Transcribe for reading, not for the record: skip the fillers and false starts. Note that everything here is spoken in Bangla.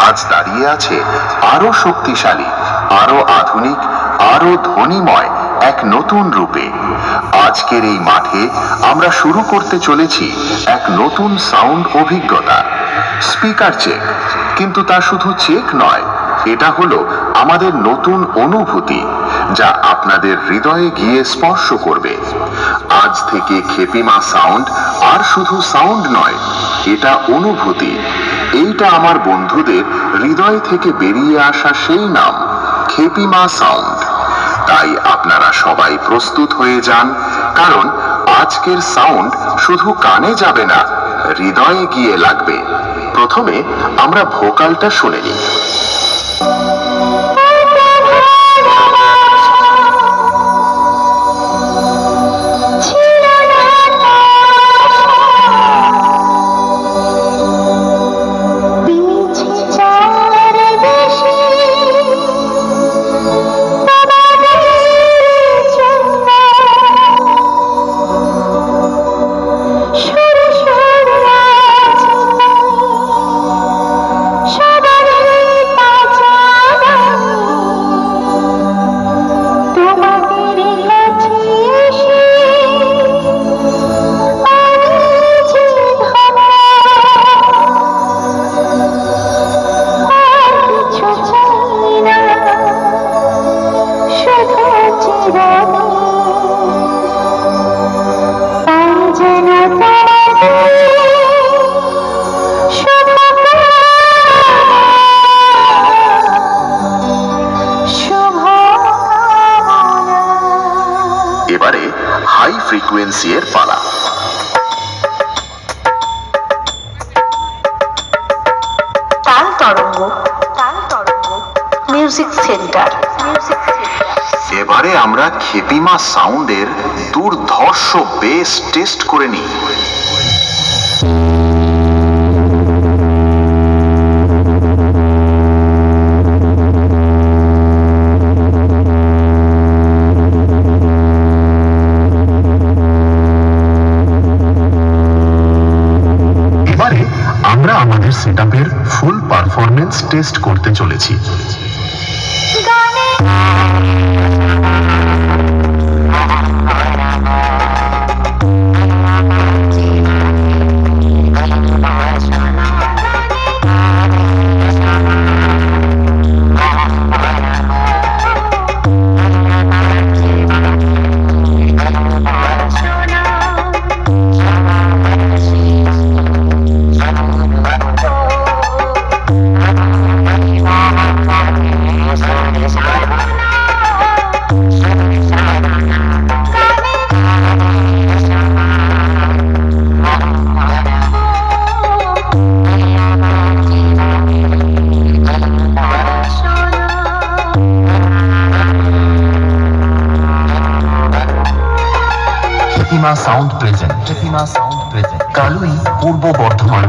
আজ দাঁড়িয়ে আছে আরো শক্তিশালী, আরো আধুনিক, আরো ধ্বনিময় এক নতুন রূপে। আজকের এই মাঠে আমরা শুরু করতে চলেছি এক নতুন সাউন্ড অভিজ্ঞতা। স্পিকার চেক, কিন্তু তা শুধু চেক নয়, এটা হলো আমাদের নতুন অনুভূতি, যা আপনাদের হৃদয়ে গিয়ে স্পর্শ করবে। আজ থেকে খেপিমা সাউন্ড আর শুধু সাউন্ড নয়, এটা অনুভূতি। এইটা আমার বন্ধুদের হৃদয় থেকে বেরিয়ে আসা সেই নাম, খেপিমা সাউন্ড। তাই আপনারা সবাই প্রস্তুত হয়ে যান, কারণ আজকের সাউন্ড শুধু কানে যাবে না, হৃদয়ে গিয়ে লাগবে। প্রথমে আমরা ভোকালটা শুনে নিই। এবারে হাই ফ্রিকোয়েন্সি এর পালা। তাল তরঙ্গ, তাল তরঙ্গ, মিউজিক সেন্টার। এবারে আমরা খেপিমা সাউন্ডের দুর্ধর্ষ বেস টেস্ট করে নিই। আমরা আমাদের সেটআপের ফুল পারফরম্যান্স টেস্ট করতে চলেছি। খেপিমা সাউন্ড প্রেজেন্ট, খেপিমা সাউন্ড প্রেজেন্ট, কালুই পূর্ব বর্ধমান।